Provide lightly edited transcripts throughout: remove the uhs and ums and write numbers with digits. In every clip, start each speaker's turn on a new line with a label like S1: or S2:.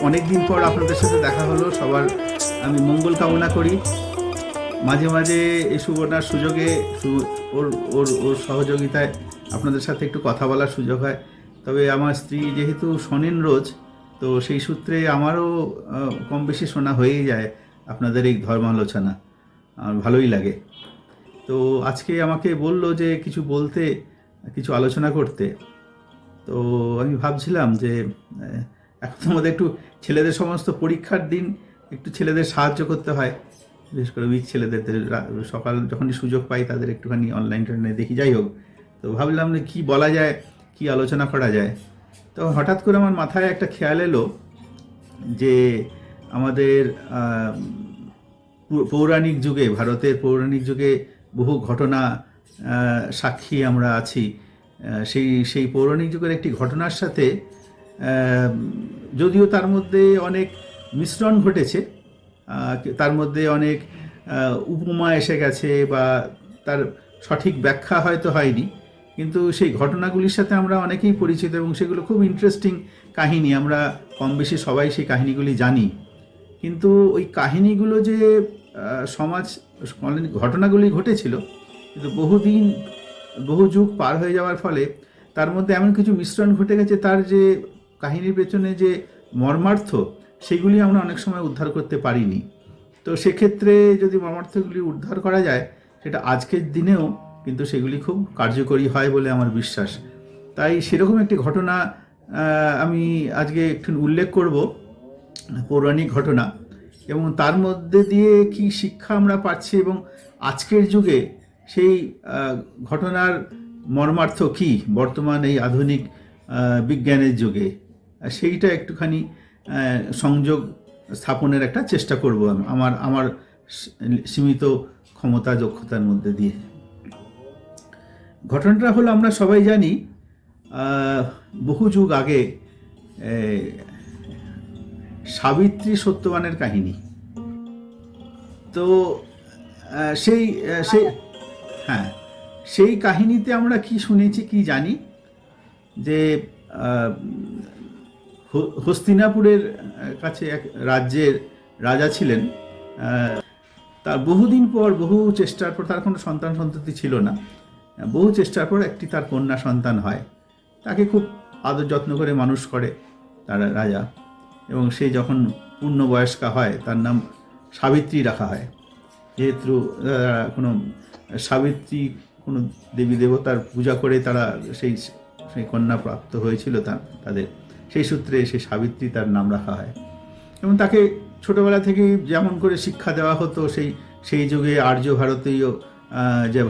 S1: অনেক দিন পর আপনাদের সাথে দেখা হলো। সবার আমি মঙ্গল কামনা করি। মাঝে মাঝে এই সুবর্ণার সুযোগে ওর ওর ওর সহযোগিতায় আপনাদের সাথে একটু কথা বলার সুযোগ হয়। তবে আমার স্ত্রী যেহেতু শোনেন রোজ, তো সেই সূত্রে আমারও কম বেশি শোনা হয়েই যায় আপনাদের এই ধর্মালোচনা। আমার ভালোই লাগে। তো আজকে আমাকে বলল যে কিছু বলতে, কিছু আলোচনা করতে। তো আমি ভাবছিলাম যে এখন তো আমাদের একটু ছেলেদের সমস্ত পরীক্ষার দিন, একটু ছেলেদের সাহায্য করতে হয়, বিশেষ করে উইক ছেলেদের। সকাল যখনই সুযোগ পাই তাদের একটুখানি অনলাইন দেখি, যাই হোক। তো ভাবলাম যে কী বলা যায়, কি আলোচনা করা যায়। তো হঠাৎ করে আমার মাথায় একটা খেয়াল এলো যে আমাদের পৌরাণিক যুগে, ভারতের পৌরাণিক যুগে বহু ঘটনা সাক্ষী আমরা আছি। সেই পৌরাণিক যুগের একটি ঘটনার সাথে যদিও তার মধ্যে অনেক মিশ্রণ ঘটেছে, তার মধ্যে অনেক উপমা এসে গেছে বা তার সঠিক ব্যাখ্যা হয়তো হয়নি, কিন্তু সেই ঘটনাগুলির সাথে আমরা অনেকেই পরিচিত এবং সেগুলো খুব ইন্টারেস্টিং কাহিনী। আমরা কম বেশি সবাই সেই কাহিনীগুলি জানি। কিন্তু ওই কাহিনীগুলো যে সমাজ ঘটনাগুলি ঘটেছিল, কিন্তু বহু যুগ পার হয়ে যাওয়ার ফলে তার মধ্যে এমন কিছু মিশ্রণ ঘটে গেছে, তার যে কাহিনীর পেছনে যে মর্মার্থ, সেগুলি আমরা অনেক সময় উদ্ধার করতে পারিনি। তো সেক্ষেত্রে যদি মর্মার্থগুলি উদ্ধার করা যায়, সেটা আজকের দিনেও কিন্তু সেগুলি খুব কার্যকরী হয় বলে আমার বিশ্বাস। তাই সেরকম একটি ঘটনা আমি আজকে একটু উল্লেখ করব, পৌরাণিক ঘটনা, এবং তার মধ্যে দিয়ে কি শিক্ষা আমরা পাচ্ছি এবং আজকের যুগে সেই ঘটনার মর্মার্থ কি বর্তমান এই আধুনিক বিজ্ঞানের যুগে, সেইটা একটুখানি সংযোগ স্থাপনের একটা চেষ্টা করব আমার সীমিত ক্ষমতা দক্ষতার মধ্যে দিয়ে। ঘটনাটা হলো, আমরা সবাই জানি বহু যুগ আগে সাবিত্রী সত্যবানের কাহিনী। তো সেই সেই হ্যাঁ, সেই কাহিনীতে আমরা কি শুনেছি, কি জানি, যে হস্তিনাপুরের কাছে এক রাজ্যের রাজা ছিলেন। তার বহুদিন পর, বহু চেষ্টার পর, তার কোনো সন্তান সন্ততি ছিল না, বহু চেষ্টার পর একটি তার কন্যা সন্তান হয়। তাকে খুব আদর যত্ন করে মানুষ করে তার রাজা, এবং সে যখন পূর্ণবয়স্কা হয় তার নাম সাবিত্রী রাখা হয়। যেহেতু কোনো দেবী দেবতার পূজা করে তারা সেই কন্যা প্রাপ্ত হয়েছিল তাদের, সেই সূত্রে সেই সাবিত্রী তার নাম রাখা হয়। এবং তাকে ছোটোবেলা থেকেই যেমন করে শিক্ষা দেওয়া হতো, সেই যুগে আর্য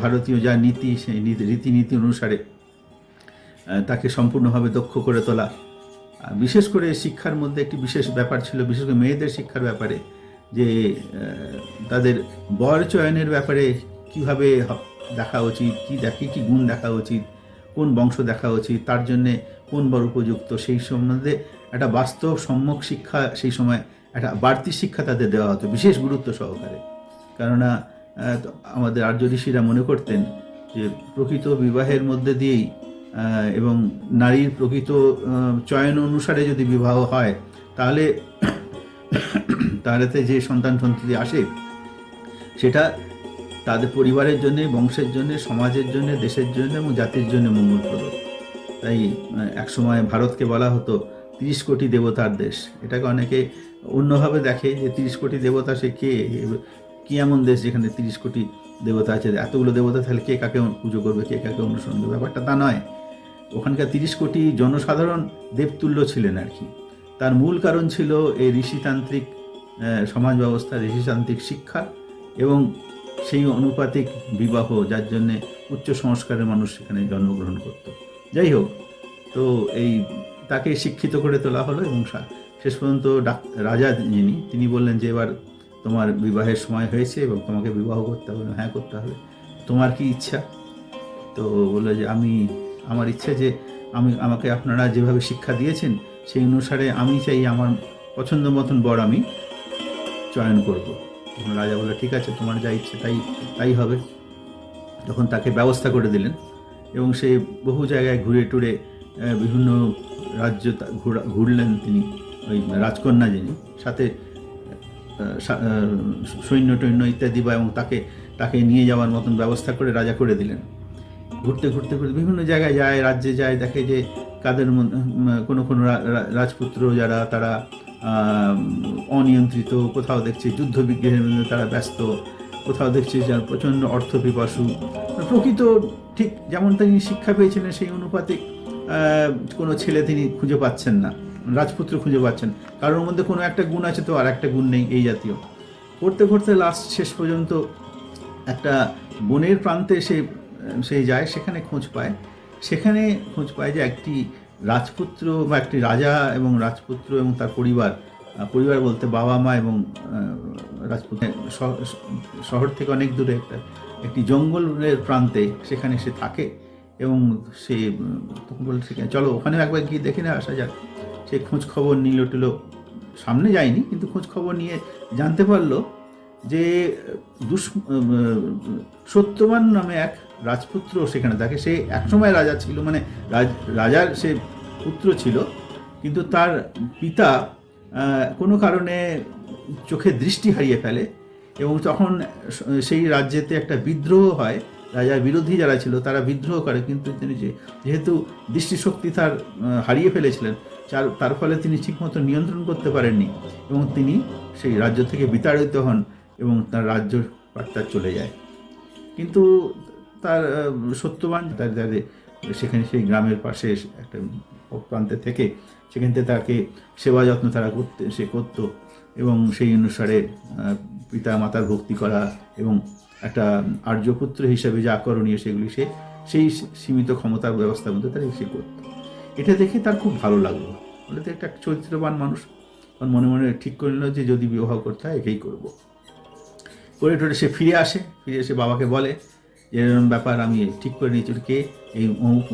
S1: ভারতীয় যা নীতি, সেই রীতিনীতি অনুসারে তাকে সম্পূর্ণভাবে দক্ষ করে তোলা। বিশেষ করে শিক্ষার মধ্যে একটি বিশেষ ব্যাপার ছিল, বিশেষ করে মেয়েদের শিক্ষার ব্যাপারে, যে তাদের বর চয়নের ব্যাপারে কিভাবে দেখা উচিত, কি গুণ দেখা উচিত, কোন বংশ দেখা উচিত, তার জন্যে কোন বর উপযুক্ত, সেই সম্বন্ধে একটা বাস্তব সম্যক শিক্ষা, সেই সময় একটা বাড়তি শিক্ষা তাদের দেওয়া হতো বিশেষ গুরুত্ব সহকারে। কেননা আমাদের আর্য ঋষিরা মনে করতেন যে প্রকৃত বিবাহের মধ্যে দিয়েই এবং নারীর প্রকৃত চয়ন অনুসারে যদি বিবাহ হয়, তাহলেতে যে সন্তান সন্ততি আসে, সেটা তাদের পরিবারের জন্য, বংশের জন্য, সমাজের জন্য, দেশের জন্য এবং জাতির জন্য মঙ্গলপ্রদ। তাই একসময় ভারতকে বলা হতো 30 কোটি দেবতার দেশ। এটাকে অনেকে অন্যভাবে দেখে যে 30 কোটি দেবতা, সে কি এমন দেশ যেখানে 30 কোটি দেবতা আছে, এতগুলো দেবতা থাকলে কে কাকে পুজো করবে, কে কাকে অনুসরণ করবে, ব্যাপারটা তা নয়। ওখানকার 30 কোটি জনসাধারণ দেবতুল্য ছিলেন আর কি। তার মূল কারণ ছিল এই ঋষিতান্ত্রিক সমাজ ব্যবস্থা, ঋষিতান্ত্রিক শিক্ষা এবং সেই অনুপাতিক বিবাহ, যার জন্যে উচ্চ সংস্কারের মানুষ সেখানে জন্মগ্রহণ করত। যাই হোক, তো তাকে শিক্ষিত করে তোলা হলো এবং শেষ পর্যন্ত রাজা তিনি বললেন যে এবার তোমার বিবাহের সময় হয়েছে এবং তোমাকে বিবাহ করতে হবে। হ্যাঁ, করতে হবে। তোমার কি ইচ্ছা? তো বললো যে আমার ইচ্ছা যে আমাকে আপনারা যেভাবে শিক্ষা দিয়েছেন সেই অনুসারে আমি চাই আমার পছন্দ মতন বর আমি চয়ন করব। রাজা বললো ঠিক আছে, তোমার যা ইচ্ছে তাই হবে। তখন তাকে ব্যবস্থা করে দিলেন এবং সে বহু জায়গায় ঘুরে টুরে বিভিন্ন রাজ্য ঘুরলেন তিনি, ওই রাজকন্যা যিনি, সাথে সৈন্য টৈন্য ইত্যাদি বা এবং তাকে নিয়ে যাওয়ার মতন ব্যবস্থা করে রাজা করে দিলেন। ঘুরতে ঘুরতে ঘুরতে বিভিন্ন জায়গায় যায়, রাজ্যে যায়, দেখে যে কাদের কোনো কোনো রাজপুত্র যারা তারা অনিয়ন্ত্রিত, কোথাও দেখছে যুদ্ধ বিগ্রহের মধ্যে তারা ব্যস্ত, কোথাও দেখছে যার প্রচণ্ড অর্থপিপাসু, প্রকৃত ঠিক যেমন তিনি শিক্ষা পেয়েছিলেন সেই অনুপাতে কোনো ছেলে তিনি খুঁজে পাচ্ছেন না, রাজপুত্র খুঁজে পাচ্ছেন। কারোর মধ্যে কোনো একটা গুণ আছে তো আর একটা গুণ নেই, এই জাতীয়। করতে করতে লাস্ট শেষ পর্যন্ত একটা বনের প্রান্তে সে যায়, সেখানে খোঁজ পায় যে একটি রাজপুত্র বা একটি রাজা এবং রাজপুত্র এবং তার পরিবার বলতে বাবা মা এবং রাজপুত্র শহর থেকে অনেক দূরে একটি জঙ্গলের প্রান্তে সেখানে সে থাকে। এবং সে তখন বলছে চলো ওখানে একবার গিয়ে দেখে না আসা যাক। সে খোঁজ খবর নিল টিল, সামনে যায়নি কিন্তু খোঁজ খবর নিয়ে জানতে পারলো যে সত্যবান নামে এক রাজপুত্র সেখানে থাকে। সে একসময় রাজা ছিল, মানে রাজার সে পুত্র ছিল, কিন্তু তার পিতা কোনো কারণে চোখে দৃষ্টি হারিয়ে ফেলে এবং তখন সেই রাজ্যেতে একটা বিদ্রোহ হয়। রাজার বিরোধী যারা ছিল তারা বিদ্রোহ করে, কিন্তু তিনি যেহেতু দৃষ্টিশক্তি তার হারিয়ে ফেলেছিলেন, তার ফলে তিনি ঠিকমতো নিয়ন্ত্রণ করতে পারেননি এবং তিনি সেই রাজ্য থেকে বিতাড়িত হন এবং তার রাজ্য তার চলে যায়। কিন্তু তার সত্যবান সেখানে সেই গ্রামের পাশে একটা প্রান্তে থেকে সেখান থেকে তাকে সেবা যত্ন সে করত এবং সেই অনুসারে পিতা মাতার ভক্তি করা এবং একটা আর্যপুত্র হিসেবে যা করণীয় সেগুলি সেই সীমিত ক্ষমতার ব্যবস্থার মধ্যে সে করত। এটা দেখে তার খুব ভালো লাগলো। বলে তো একটা চরিত্রবান মানুষ, মনে মনে ঠিক করে নিল যে যদি বিবাহ করতে হয় একেই করবো। করে টোরে সে ফিরে এসে বাবাকে বলে যে এরকম ব্যাপার আমি ঠিক করে নিয়েছি, কে এই অমুক।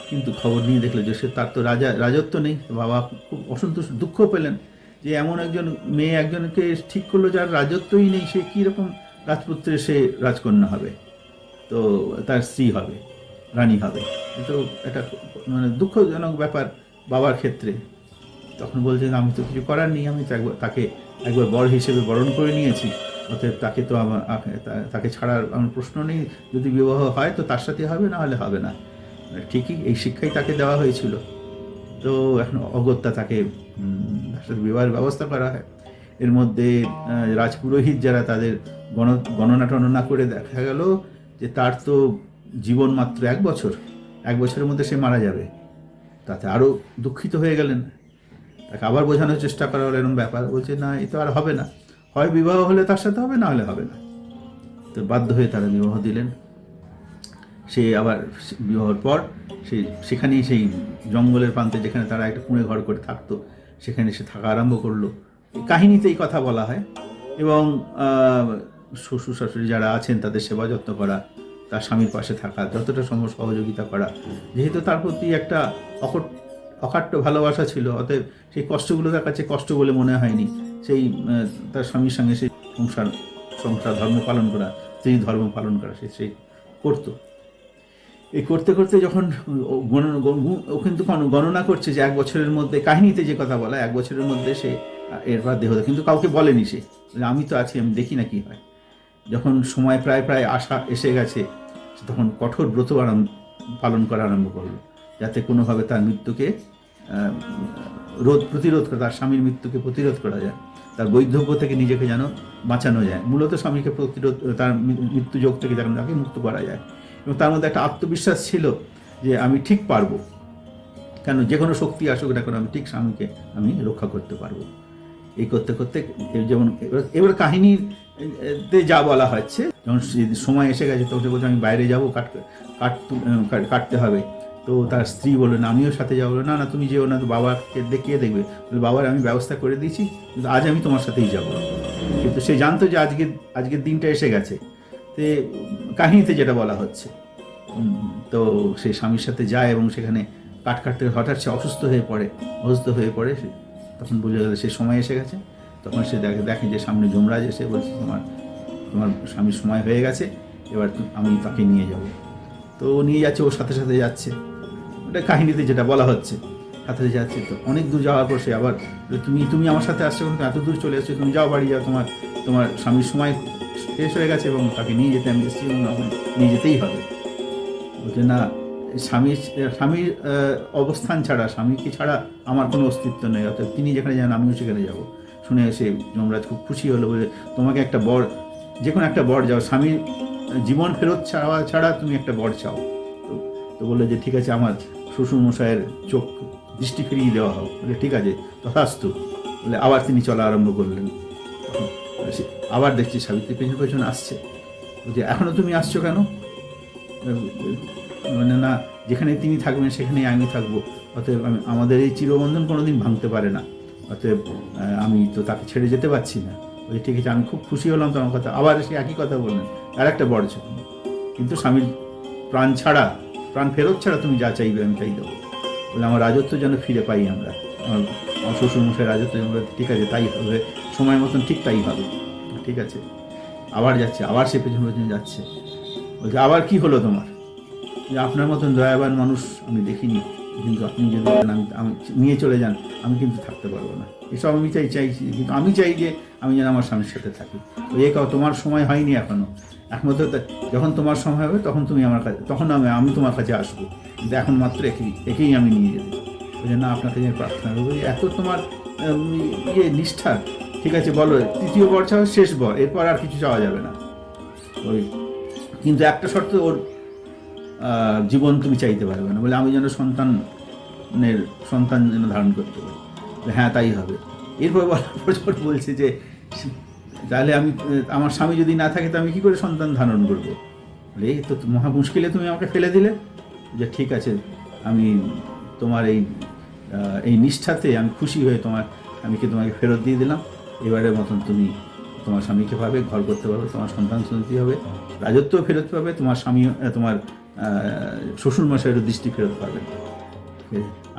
S1: কিন্তু খবর নিয়ে দেখলো যে তার তো রাজত্ব নেই। বাবা খুব অসন্তোষ, দুঃখ পেলেন যে এমন একজন মেয়ে একজনকে ঠিক করলো যার রাজত্বই নেই, সে কীরকম রাজপুত্রের সে রাজকন্যা হবে, তো তার স্ত্রী হবে, রানী হবে। তো এটা মানে দুঃখজনক ব্যাপার বাবার ক্ষেত্রে। তখন বলছেন আমি তো কিছু করার নেই, আমি তো তাকে একবার বর হিসেবে বরণ করে নিয়েছি, অতএব তাকে তো তাকে ছাড়ার আমার প্রশ্ন নেই। যদি বিবাহ হয় তো তার সাথে হবে, না হলে হবে না। ঠিকই এই শিক্ষাই তাকে দেওয়া হয়েছিল। তো এখন অগত্যা তাকে বিবাহের ব্যবস্থা করা হয়। এর মধ্যে রাজপুরোহিত যারা তাদের গণনা টণনা করে দেখা গেল যে তার তো জীবন মাত্র 1 বছর, 1 বছরের মধ্যে সে মারা যাবে। তাতে আরও দুঃখিত হয়ে গেলেন। তাকে আবার বোঝানোর চেষ্টা করা হলো এরকম ব্যাপার। বলছে না, এ তো আর হবে না, হয় বিবাহ হলে তার সাথে হবে, না হলে হবে না। তো বাধ্য হয়ে তারা বিবাহ দিলেন। সে আবার বিবাহের পর সেখানেই সেই জঙ্গলের প্রান্তে যেখানে তারা একটা কুঁড়ে ঘর করে থাকতো সেখানে সে থাকা আরম্ভ করলো। কাহিনীতে এই কথা বলা হয়। এবং শ্বশুর শাশুড়ি যারা আছেন তাদের সেবা যত্ন করা, তার স্বামীর পাশে থাকা, যতটা সম্ভব সহযোগিতা করা। যেহেতু তার প্রতি একটা অকাট্য ভালোবাসা ছিল, অতএব সেই কষ্টগুলো তার কাছে কষ্ট বলে মনে হয়নি। সেই তার স্বামীর সঙ্গে সেই সংসার ধর্ম পালন করা, স্ত্রী ধর্ম পালন করা সে করতো। এই করতে করতে যখন ও কিন্তু গণনা করছে যে 1 বছরের মধ্যে, কাহিনীতে যে কথা বলা 1 বছরের মধ্যে সে এরপর দেহ, কিন্তু কাউকে বলেনি সে, আমি তো আছি, আমি দেখি না কি হয়। যখন সময় প্রায় আসা এসে গেছে, তখন কঠোর ব্রত পালন করা আরম্ভ করলো, যাতে কোনোভাবে তার মৃত্যুকে প্রতিরোধ করা, তার স্বামীর মৃত্যুকে প্রতিরোধ করা যায়, তার বৈধব্য থেকে নিজেকে যেন বাঁচানো যায়। মূলত স্বামীকে তার মৃত্যুযোগ থেকে যেন তাকে মুক্ত করা যায়। এবং তার মধ্যে একটা আত্মবিশ্বাস ছিল যে আমি ঠিক পারবো, কেন যে কোনো শক্তি আসুক না কেন আমি ঠিক স্বামীকে আমি রক্ষা করতে পারবো। এই করতে করতে যেমন এবার কাহিনীতে যা বলা হচ্ছে, যখন সময় এসে গেছে তখন বলছে আমি বাইরে যাবো, কাটতে হবে। তো তার স্ত্রী বললো না, আমিও সাথে যাবো। না না, তুমি যেও না, তো বাবাকে দেখিয়ে দেখবে। বাবার আমি ব্যবস্থা করে দিয়েছি, কিন্তু আজ আমি তোমার সাথেই যাবো। কিন্তু সে জানতো যে আজকের দিনটা এসে গেছে। তে কাহিনীতে যেটা বলা হচ্ছে, তো সে স্বামীর সাথে যায় এবং সেখানে কাটতে হঠাৎ সে অসুস্থ হয়ে পড়ে। তখন বুঝে গেল সে সময় এসে গেছে। তখন সে দেখে যে সামনে যমরাজ এসে বলছে তোমার স্বামীর সময় হয়ে গেছে, এবার আমি তাকে নিয়ে যাব। তো নিয়ে যাচ্ছে, ওর সাথে সাথে যাচ্ছে। ওটা কাহিনীতে যেটা বলা হচ্ছে। সাঁতরে যাচ্ছে, তো অনেক দূর যাওয়ার পর সে আবার তুমি আমার সাথে আসছো, কিন্তু এত দূর চলে এসছো, তুমি যাও বাড়ি যাও, তোমার স্বামীর সময় শেষ হয়ে গেছে এবং তাকে নিয়ে যেতে আমি এসেছি এবং এখন নিয়ে যেতেই হবে। বলছে না, স্বামীর অবস্থান ছাড়া, স্বামীকে ছাড়া আমার কোনো অস্তিত্ব নেই, অর্থাৎ তিনি যেখানে যান আমিও সেখানে যাব। শুনে এসে যমরাজ খুব খুশি হলো, বলে তোমাকে একটা বর, যে কোনো একটা বর যাও, স্বামীর জীবন ফেরত ছাড়া তুমি একটা বর চাও। তো বললো যে ঠিক আছে, আমার শ্বশুরমশাইয়ের চোখ দৃষ্টি ফিরিয়ে দেওয়া হোক। বলে ঠিক আছে, তথাস্তু। বলে আবার তিনি চলা আরম্ভ করলেন। আবার দেখছি সাবিত্রী পেছন পেছন আসছে। বলছে এখনো তুমি আসছো কেন? মানে না, যেখানে তিনি থাকবেন সেখানেই আমি থাকবো, অতএব আমাদের এই চিরবন্ধন কোনোদিন ভাঙতে পারে না, অতএব আমি তো তাকে ছেড়ে যেতে পারছি না। বলে ঠিক আছে, আমি খুব খুশি হলাম তোমার কথা। আবার সে একই কথা বললেন, আর একটা বর চাই, কিন্তু স্বামীর প্রাণ ফেরত ছাড়া তুমি যা চাইবে আমি তাই দেবো। বলে আমার রাজত্ব যেন ফিরে পাই আমরা, আমার শ্বশুরমশাই রাজত্ব যেন। ঠিক আছে, তাই হবে, সময় মতন ঠিক তাই হবে। ঠিক আছে, আবার যাচ্ছে, আবার সে পেছন পেছন যাচ্ছে। বলছে আবার কি হলো তোমার? যে আপনার মতন দয়াবান মানুষ আমি দেখিনি, কিন্তু আপনি যদি আমি নিয়ে চলে যান, আমি কিন্তু থাকতে পারবো না। এসব আমি চাইছি, কিন্তু আমি চাই যে আমি যেন আমার স্বামীর সাথে থাকি। তো তোমার সময় হয়নি এখনো, একমাত্র যখন তোমার সময় হবে তখন তুমি আমার কাছে, তখন আমি তোমার কাছে আসবো, কিন্তু এখন মাত্র একেই আমি নিয়ে যেতে। ওই জন্য আপনার কাছে প্রার্থনা করবো, এত তোমার নিষ্ঠা। ঠিক আছে, বলো, তৃতীয় বর চাও, শেষ বর, এরপর আর কিছু চাওয়া যাবে না। ওই কিন্তু একটা শর্ত, ওর জীবন তুমি চাইতে পারবে না। বলে আমি যেন সন্তান যেন ধারণ করতে পারি। হ্যাঁ, তাই হবে। এরপর বলছে যে তাহলে আমার স্বামী যদি না থাকে তো আমি কি করে সন্তান ধারণ করবো? বলে এই তো মহা মুশকিলে তুমি আমাকে ফেলে দিলে। যে ঠিক আছে, আমি তোমার এই নিষ্ঠাতে আমি খুশি হয়ে তোমাকে ফেরত দিয়ে দিলাম। এবারের মতন তুমি তোমার স্বামীকে পাবে, ঘর করতে পারবে, তোমার সন্তান সন্ততি হবে, রাজত্ব ফেরত পাবে, তোমার শ্বশুরমশাইয়েরও দৃষ্টি ফেরত পাবে।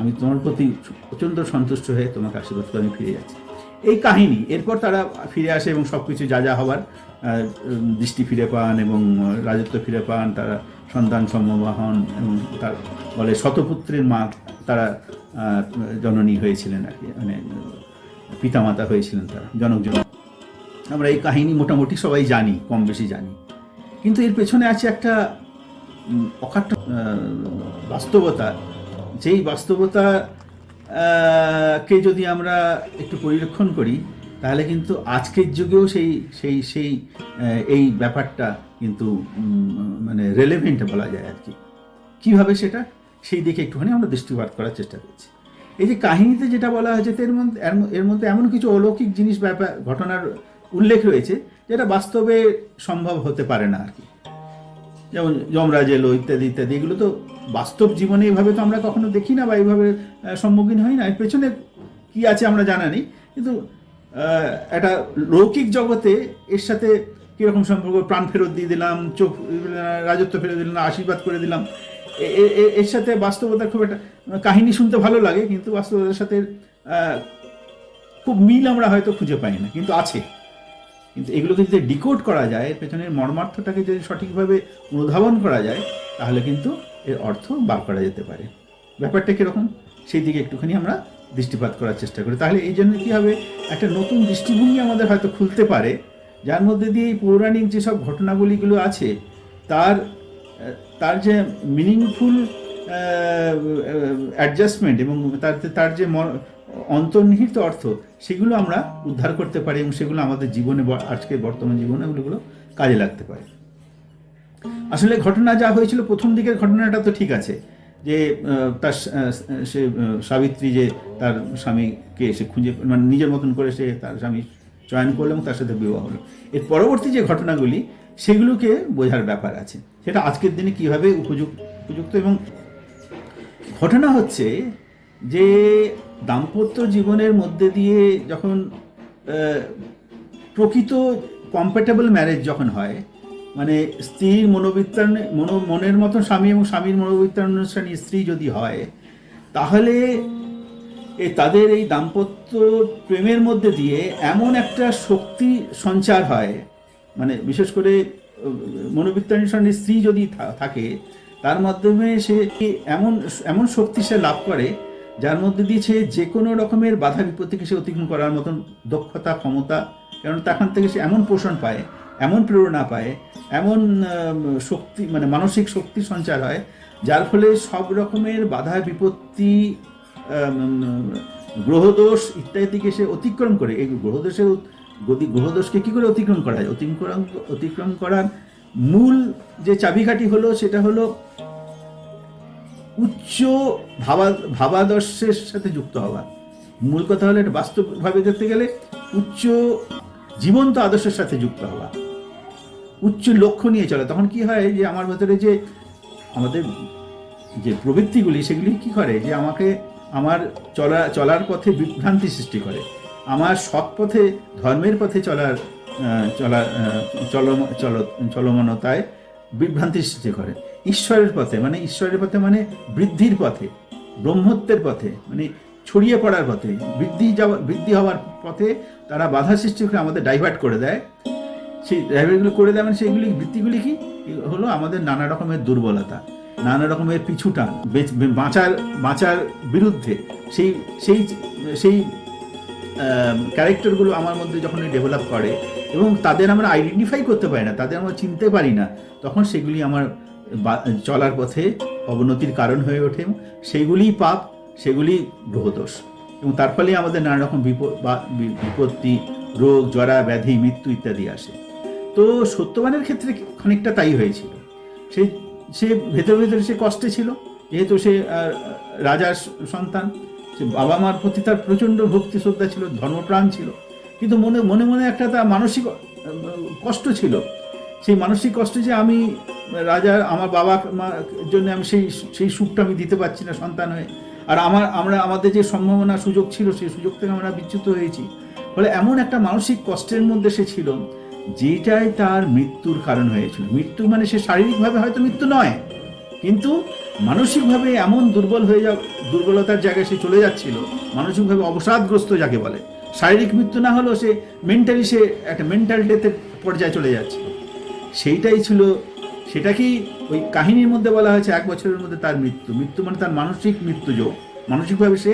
S1: আমি তোমার প্রতি প্রচণ্ড সন্তুষ্ট হয়ে তোমাকে আশীর্বাদ করে আমি ফিরে যাচ্ছি। এই কাহিনী। এরপর তারা ফিরে আসে এবং সব কিছু যা হবার, দৃষ্টি ফিরে পান এবং রাজত্ব ফিরে পান, তারা সন্তান সম্মোহন এবং তার বলে শতপুত্রের মা, তারা জননী হয়েছিলেন আর কি, মানে পিতামাতা হয়েছিলেন তারা, জনক। আমরা এই কাহিনী মোটামুটি সবাই জানি, কম বেশি জানি, কিন্তু এর পেছনে আছে একটা অকাট্য বাস্তবতা। যেই বাস্তবতা কে যদি আমরা একটু পরিলক্ষণ করি, তাহলে কিন্তু আজকের যুগেও সেই এই ব্যাপারটা কিন্তু মানে রেলেভেন্ট বলা যায় আর কি। কীভাবে সেটা, সেই দিকে একটুখানি আমরা দৃষ্টিপাত করার চেষ্টা করছি। এই যে কাহিনীতে যেটা বলা হয়েছে, এর মধ্যে এমন কিছু অলৌকিক জিনিস ঘটনার উল্লেখ রয়েছে যেটা বাস্তবে সম্ভব হতে পারে না আর কি। যেমন যমরাজ এলো ইত্যাদি ইত্যাদি, এগুলো তো বাস্তব জীবনে এইভাবে তো আমরা কখনো দেখি না বা এইভাবে সম্মুখীন হই না। এর পেছনে কী আছে আমরা জানা নেই, কিন্তু একটা লৌকিক জগতে এর সাথে কীরকম সম্পর্ক, প্রাণ ফেরত দিয়ে দিলাম, চোখ রাজত্ব ফেরত দিলাম, আশীর্বাদ করে দিলাম, এর সাথে বাস্তবতার খুব একটা, কাহিনী শুনতে ভালো লাগে কিন্তু বাস্তবতার সাথে খুব মিল আমরা হয়তো খুঁজে পাই না, কিন্তু আছে। কিন্তু এগুলোকে যদি ডিকোড করা যায়, পেছনের মর্মার্থটাকে যদি সঠিকভাবে অনুধাবন করা যায়, তাহলে কিন্তু এর অর্থ বার করা যেতে পারে। ব্যাপারটা কীরকম, সেই দিকে একটুখানি আমরা দৃষ্টিপাত করার চেষ্টা করি। তাহলে এই জন্য কী হবে, একটা নতুন দৃষ্টিভঙ্গি আমাদের হয়তো খুলতে পারে, যার মধ্যে দিয়ে এই পৌরাণিক যেসব ঘটনাবলীগুলো আছে তার যে মিনিংফুল অ্যাডজাস্টমেন্ট এবং তার যে অন্তর্নিহিত অর্থ, সেগুলো আমরা উদ্ধার করতে পারি এবং সেগুলো আমাদের জীবনে, আজকের বর্তমান জীবনে ওগুলো কাজে লাগতে পারে। আসলে ঘটনা যা হয়েছিল, প্রথম দিকের ঘটনাটা তো ঠিক আছে, যে তার সে সাবিত্রী যে তার স্বামীকে সে খুঁজে, মানে নিজের মতন করে সে তার স্বামী চয়ন করলো এবং তার সাথে বিবাহ হলো। এর পরবর্তী যে ঘটনাগুলি, সেগুলোকে বোঝার ব্যাপার আছে, সেটা আজকের দিনে কীভাবে উপযুক্ত। এবং ঘটনা হচ্ছে যে দাম্পত্য জীবনের মধ্যে দিয়ে যখন প্রকৃত কম্প্যাটেবল ম্যারেজ যখন হয়, মানে স্ত্রীর মনের মতো স্বামী এবং স্বামীর মনোবৃত্তানুসারী স্ত্রী যদি হয়, তাহলে তাদের এই দাম্পত্য প্রেমের মধ্যে দিয়ে এমন একটা শক্তি সঞ্চার হয়, মানে বিশেষ করে মনোবৃত্তানুসারী স্ত্রী যদি থাকে, তার মাধ্যমে সে এমন শক্তি সে লাভ করে যার মধ্যে দিয়েছে যে কোনো রকমের বাধা বিপত্তিকে সে অতিক্রম করার মতন দক্ষতা, ক্ষমতা, কারণ তখন থেকে সে এমন পোষণ পায়, এমন প্রেরণা পায়, এমন শক্তি, মানে মানসিক শক্তি সঞ্চার হয়, যার ফলে সব রকমের বাধা বিপত্তি, গ্রহদোষ ইত্যাদিকে সে অতিক্রম করে। এই গ্রহদোষকে কী করে অতিক্রম করা যায়? অতিক্রম করার মূল যে চাবিকাঠি হলো, সেটা হলো উচ্চ ভাবাদর্শের সাথে যুক্ত হওয়া। মূল কথা হলো, এটা বাস্তবভাবে দেখতে গেলে উচ্চ জীবন্ত আদর্শের সাথে যুক্ত হওয়া, উচ্চ লক্ষ্য নিয়ে চলা। তখন কি হয় যে আমার ভেতরে যে আমাদের যে প্রবৃত্তিগুলি, সেগুলি কি করে যে আমাকে আমার চলার পথে বিভ্রান্তি সৃষ্টি করে, আমার সৎ পথে, ধর্মের পথে চলমানতায় বিভ্রান্তি সৃষ্টি করে। ঈশ্বরের পথে মানে বৃদ্ধির পথে, ব্রহ্মত্বের পথে, মানে ছড়িয়ে পড়ার পথে, বৃদ্ধি হওয়ার পথে তারা বাধা সৃষ্টি করে আমাদের ডাইভার্ট করে দেয়। সেই ডাইভার্টগুলো করে দেয় মানে সেইগুলি, বৃত্তিগুলি কি হলো? আমাদের নানা রকমের দুর্বলতা, নানা রকমের পিছুটান, বাঁচার বিরুদ্ধে সেই সেই সেই ক্যারেক্টারগুলো আমার মধ্যে যখন ডেভেলপ করে এবং তাদের আমরা আইডেন্টিফাই করতে পারি না, তাদের আমরা চিনতে পারি না, তখন সেগুলি আমার চলার পথে অবনতির কারণ হয়ে ওঠে। সেইগুলিই পাপ, সেগুলি গ্রহদোষ, এবং তার ফলে আমাদের নানা রকম বিপত্তি, রোগ, জরা, ব্যাধি, মৃত্যু ইত্যাদি আসে। তো সত্যবানের ক্ষেত্রে খানিকটা তাই হয়েছিল। সে ভেতরে সে কষ্টে ছিল, যেহেতু সে রাজার সন্তান, সে বাবা মার প্রতি তার প্রচণ্ড ভক্তি শ্রদ্ধা ছিল, ধর্মপ্রাণ ছিল, কিন্তু মনে মনে একটা তার মানসিক কষ্ট ছিল। সেই মানসিক কষ্ট যে আমি রাজা, আমার বাবা মার জন্য আমি সেই সুখটা আমি দিতে পারছি না সন্তান হয়ে, আর আমাদের যে সম্ভাবনা, সুযোগ ছিল, সেই সুযোগ থেকে আমরা বিচ্যুত হয়েছি। ফলে এমন একটা মানসিক কষ্টের মধ্যে সে ছিল, যেটাই তার মৃত্যুর কারণ হয়েছিল। মৃত্যু মানে সে শারীরিকভাবে হয়তো মৃত্যু নয়, কিন্তু মানসিকভাবে এমন দুর্বলতার জায়গায় সে চলে যাচ্ছিল, মানসিকভাবে অবসাদগ্রস্ত যাকে বলে। শারীরিক মৃত্যু না হলেও সে মেন্টালি, সে একটা মেন্টাল ডেথের পর্যায়ে চলে যাচ্ছিল। সেটাকেই ওই কাহিনীর মধ্যে বলা হয়েছে 1 বছরের মধ্যে তার মৃত্যু মানে তার মানসিক মৃত্যুযোগ, মানসিকভাবে সে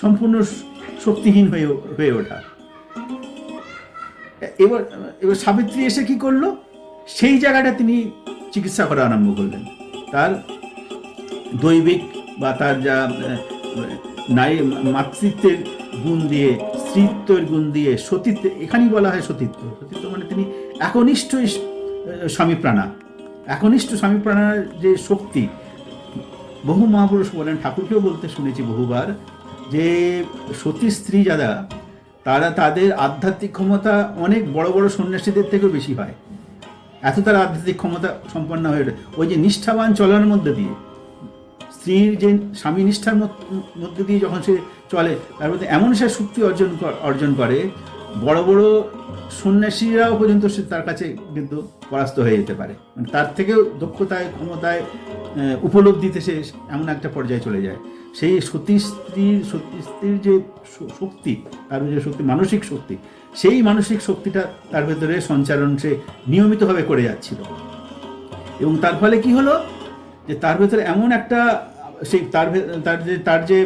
S1: সম্পূর্ণ শক্তিহীন হয়ে ওঠা। এবার সাবিত্রী এসে কি করলো? সেই জায়গাটা তিনি চিকিৎসা করা আরম্ভ করলেন। তার দৈবিক বা তার যা নারী মাতৃত্বের গুণ দিয়ে, স্ত্রীত্বের গুণ দিয়ে, সতীত্ব, এখানেই বলা হয় সতীত্ব মানে তিনি একনিষ্ঠ স্বামীপ্রাণার যে শক্তি। বহু মহাপুরুষ বলেন, ঠাকুরকেও বলতে শুনেছি বহুবার, যে সতী স্ত্রী যারা, তারা তাদের আধ্যাত্মিক ক্ষমতা অনেক বড় বড় সন্ন্যাসীদের থেকেও বেশি হয়। এত তারা আধ্যাত্মিক ক্ষমতা সম্পন্ন হয়ে ওঠে ওই যে নিষ্ঠাবান চলার মধ্যে দিয়ে, স্ত্রীর যে স্বামী নিষ্ঠার মধ্যে দিয়ে যখন সে চলে, তার মধ্যে এমন সে শক্তি অর্জন করে, বড় বড় সন্ন্যাসীরাও পর্যন্ত সে তার কাছে কিন্তু পরাস্ত হয়ে যেতে পারে। মানে তার থেকেও দক্ষতায়, ক্ষমতায়, উপলব্ধিতে সে এমন একটা পর্যায়ে চলে যায়। সেই সতী স্ত্রীর যে শক্তি, তার যে শক্তি, মানসিক শক্তি, সেই মানসিক শক্তিটা তার ভেতরে সঞ্চারণ সে নিয়মিতভাবে করে যাচ্ছিল। এবং তার ফলে কি হলো, যে তার ভেতরে এমন একটা সেই তার যে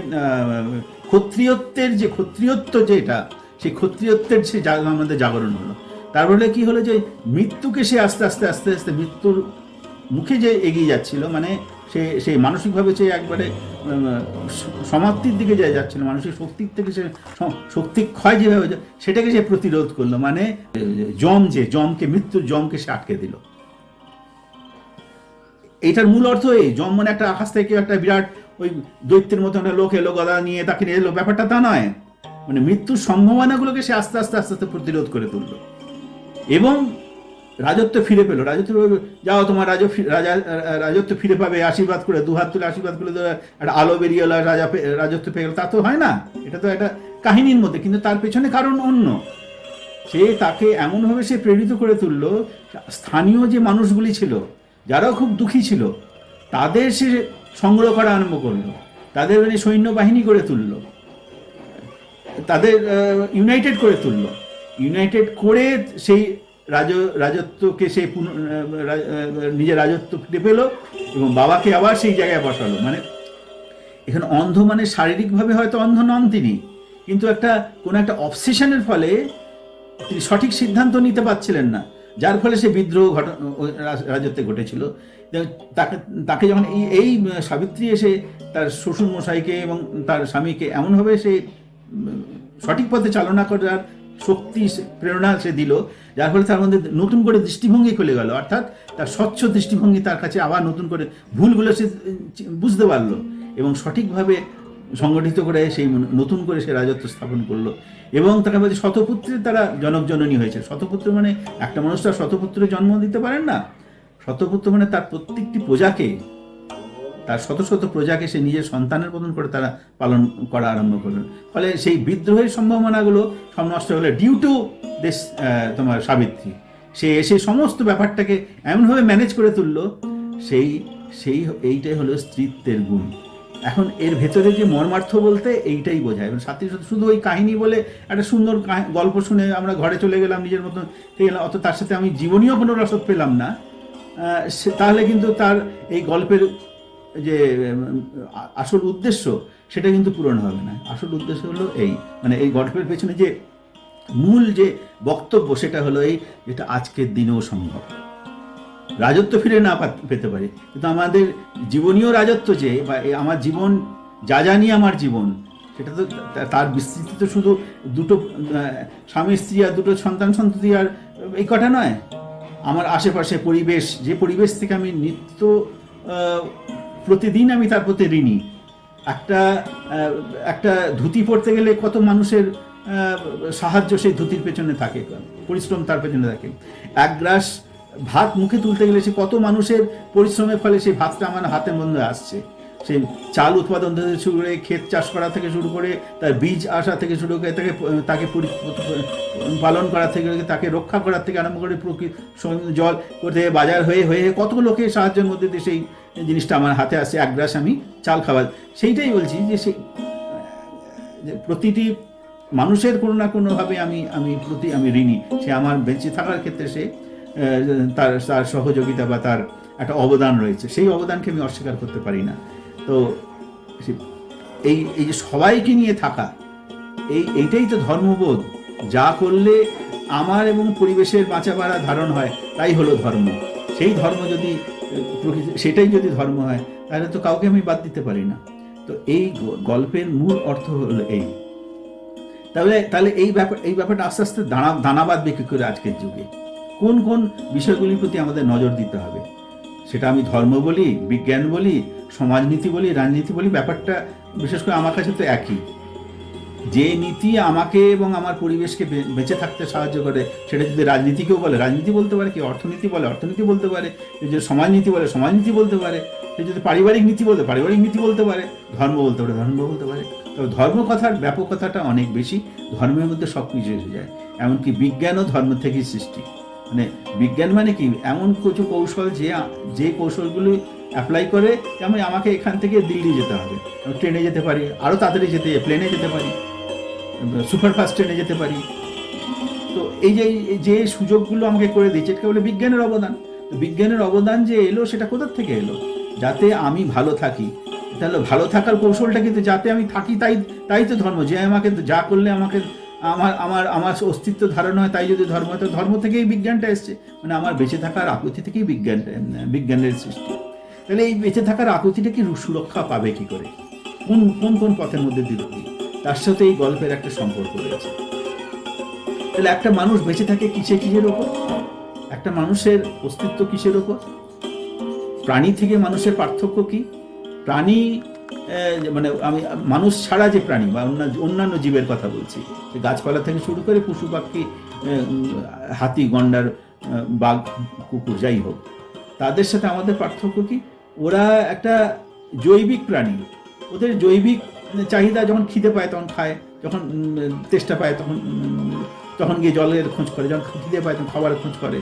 S1: ক্ষত্রিয়ত্ব যেটা, সেই ক্ষত্রিয়ত্বের সে আমাদের জাগরণ হলো। তার ফলে কি হলো, যে মৃত্যুকে সে আস্তে আস্তে মৃত্যুর মুখে যে এগিয়ে যাচ্ছিল, মানে সেই মানসিকভাবে সে একবারে সমাপ্তির দিকে যাচ্ছিল, মানসিক শক্তির থেকে সে শক্তি ক্ষয় যেভাবে সেটাকে সে প্রতিরোধ করলো। মানে মৃত্যুর জমকে সে আটকে দিল। এইটার মূল অর্থ এই, যম মানে একটা আকাশ থেকে একটা বিরাট ওই দৈত্যের মতো একটা লোক এলো, গদা নিয়ে তাকে নিয়ে এলো, ব্যাপারটা তা নয়। মানে মৃত্যুর সম্ভাবনাগুলোকে সে আস্তে আস্তে প্রতিরোধ করে তুললো এবং রাজত্ব ফিরে পেলো। যাও তোমার রাজত্ব ফিরে পাবে, আশীর্বাদ করে, দুহাত তুলে আশীর্বাদ করে একটা আলো বেরিয়ে এলো, রাজত্ব পেয়ে গেল। তা তো হয় না, এটা তো একটা কাহিনীর মধ্যে, কিন্তু তার পেছনে কারণ অন্য। তাকে এমনভাবে সে প্রেরিত করে তুললো, স্থানীয় যে মানুষগুলি ছিল, যারাও খুব দুঃখী ছিল, তাদের সে সংগ্রহ করা আরম্ভ করলো, তাদের মানে সৈন্যবাহিনী করে তুললো, তাদের ইউনাইটেড করে সেই রাজত্বকে সে নিজের রাজত্ব ফিরে পেল এবং বাবাকে আবার সেই জায়গায় বসালো। মানে এখানে অন্ধ মানে শারীরিকভাবে হয়তো অন্ধ নন তিনি, কিন্তু কোনো একটা অবসেশনের ফলে তিনি সঠিক সিদ্ধান্ত নিতে পারছিলেন না, যার ফলে সে বিদ্রোহ রাজত্বে ঘটেছিল। তাকে তাকে যখন এই সাবিত্রী এসে তার শ্বশুর মশাইকে এবং তার স্বামীকে এমনভাবে সে সঠিক পথে চালনা করার শক্তি প্রেরণা সে দিল, যার ফলে তার মধ্যে নতুন করে দৃষ্টিভঙ্গি খুলে গেল, অর্থাৎ তার স্বচ্ছ দৃষ্টিভঙ্গি তার কাছে আবার নতুন করে ভুলগুলো সে বুঝতে পারলো এবং সঠিকভাবে সংগঠিত করে সেই নতুন করে সে রাজত্ব স্থাপন করলো। এবং তাকে বলছে শতপুত্রের তারা জনক জননী হয়েছে। শতপুত্র মানে একটা মানুষ তার শতপুত্রের জন্ম দিতে পারেন না। শতপুত্র মানে তার প্রত্যেকটি প্রজাকে, তার শত শত প্রজাকে সে নিজের সন্তানের মতন করে তারা পালন করা আরম্ভ করলেন। ফলে সেই বিদ্রোহের সম্ভাবনাগুলো সব নষ্ট হলে ডিউ টু দিস তোমার সাবিত্রী, সে এসে সমস্ত ব্যাপারটাকে এমনভাবে ম্যানেজ করে তুললো, এইটাই হলো স্ত্রীত্বের গুণ। এখন এর ভেতরে যে মর্মার্থ বলতে এইটাই বোঝায়। এবং সাথে সাথে শুধু ওই কাহিনী বলে একটা সুন্দর গল্প শুনে আমরা ঘরে চলে গেলাম নিজের মতন হয়ে গেলাম, অত তার সাথে আমি জীবনীয় কোনো রসদ পেলাম না, তাহলে কিন্তু তার এই গল্পের যে আসল উদ্দেশ্য সেটা কিন্তু পূরণ হবে না। আসল উদ্দেশ্য হলো এই গল্পের পেছনে যে মূল যে বক্তব্য সেটা হলো যেটা আজকের দিনেও সম্ভব। রাজত্ব ফিরে না পেতে পারি, কিন্তু আমাদের জীবনীয় রাজত্ব যে বা আমার জীবন যা নিয়ে আমার জীবন, সেটা তো তার বিস্তৃতি তো শুধু দুটো স্বামী স্ত্রী আর দুটো সন্তান সন্ততি আর এই কথা নয়। আমার আশেপাশে পরিবেশ, যে পরিবেশ থেকে আমি প্রতিদিন আমি তার প্রতি ঋণী। একটা ধুতি পরতে গেলে কত মানুষের সাহায্য সেই ধুতির পেছনে থাকে, পরিশ্রম তার পেছনে থাকে। এক গ্রাস ভাত মুখে তুলতে গেলে সে কত মানুষের পরিশ্রমের ফলে সেই ভাতটা আমার হাতের মধ্যে আসছে। সেই চাল উৎপাদন থেকে শুরু করে, ক্ষেত চাষ করা থেকে শুরু করে, তার বীজ আসা থেকে শুরু করে, তাকে পালন করা থেকে, তাকে রক্ষা করার থেকে আরম্ভ করে জল করতে বাজার হয়ে কত লোকের সাহায্যের মধ্যে দিয়ে সেই জিনিসটা আমার হাতে আসে, এক গ্রাস আমি চাল খাবার। সেইটাই বলছি যে প্রতিটি মানুষের কোনো না কোনোভাবে আমি ঋণী। সে আমার বেঁচে থাকার ক্ষেত্রে সে তার সহযোগিতা বা তার একটা অবদান রয়েছে, সেই অবদানকে আমি অস্বীকার করতে পারি না। তো এই যে সবাইকে নিয়ে থাকা, এইটাই তো ধর্মবোধ। যা করলে আমার এবং পরিবেশের বাঁচা বাড়া ধারণ হয় তাই হলো ধর্ম। সেই ধর্ম যদি সেটাই যদি ধর্ম হয়, তাহলে তো কাউকে আমি বাদ দিতে পারি না। তো এই গল্পের মূল অর্থ হলো তাহলে এই ব্যাপারটা আস্তে আস্তে দানা বাঁধবে কি করে আজকের যুগে, কোন কোন বিষয়গুলির প্রতি আমাদের নজর দিতে হবে। সেটা আমি ধর্ম বলি, বিজ্ঞান বলি, সমাজনীতি বলি, রাজনীতি বলি, ব্যাপারটা বিশেষ করে আমার কাছে তো একই। যে নীতি আমাকে এবং আমার পরিবেশকে বেঁচে থাকতে সাহায্য করে, সেটা যদি রাজনীতিকেও বলে রাজনীতি বলতে পারে, কি অর্থনীতি বলে অর্থনীতি বলতে পারে, যদি সমাজনীতি বলে সমাজনীতি বলতে পারে, সে যদি পারিবারিক নীতি বলতে পারিবারিক নীতি বলতে পারে, ধর্ম বলতে পারে ধর্ম বলতে পারে। তবে ধর্ম কথার ব্যাপকতাটা অনেক বেশি, ধর্মের মধ্যে সব কিছু এসে যায়। এমনকি বিজ্ঞানও ধর্ম থেকেই সৃষ্টি। মানে বিজ্ঞান মানে কি, এমন কিছু কৌশল যে কৌশলগুলি অ্যাপ্লাই করে, যেমন আমাকে এখান থেকে দিল্লি যেতে হবে, আমি ট্রেনে যেতে পারি, আরও তাড়াতাড়ি প্লেনে যেতে পারি, সুপারফাস্ট ট্রেনে যেতে পারি। তো এই যে সুযোগগুলো আমাকে করে দিয়েছে, এটা বলে বিজ্ঞানের অবদান। তো বিজ্ঞানের অবদান যে এলো, সেটা কোথার থেকে এলো? যাতে আমি ভালো থাকি। তাহলে ভালো থাকার কৌশলটা কিন্তু যাতে আমি থাকি, তাই তো ধর্ম। যে আমাকে যা করলে আমাকে আমার অস্তিত্ব ধারণ হয়, তাই যদি ধর্ম হয়, তো ধর্ম থেকেই বিজ্ঞানটা এসছে। মানে আমার বেঁচে থাকার আকুতি থেকেই বিজ্ঞানের সৃষ্টি। তাহলে এই বেঁচে থাকার আকুতিটা কি সুরক্ষা পাবে কি করে, কোন পথের মধ্যে দিল, তার সাথে এই গল্পের একটা সম্পর্ক রয়েছে। তাহলে একটা মানুষ বেঁচে থাকে কিসের ওপর? একটা মানুষের অস্তিত্ব কিসের ওপর? প্রাণী থেকে মানুষের পার্থক্য কি? প্রাণী মানে আমি মানুষ ছাড়া যে প্রাণী বা অন্যান্য জীবের কথা বলছি, গাছপালা থেকে শুরু করে পশু পাখি, হাতি, গন্ডার, বাঘ, কুকুর, যাই হোক, তাদের সাথে আমাদের পার্থক্য কি? ওরা একটা জৈবিক প্রাণী। ওদের জৈবিক চাহিদা, যখন খিদে পায় তখন খায়, যখন তেষ্টা পায় তখন গিয়ে জলের খোঁজ করে, যখন খিদে পায় তখন খাবারের খোঁজ করে,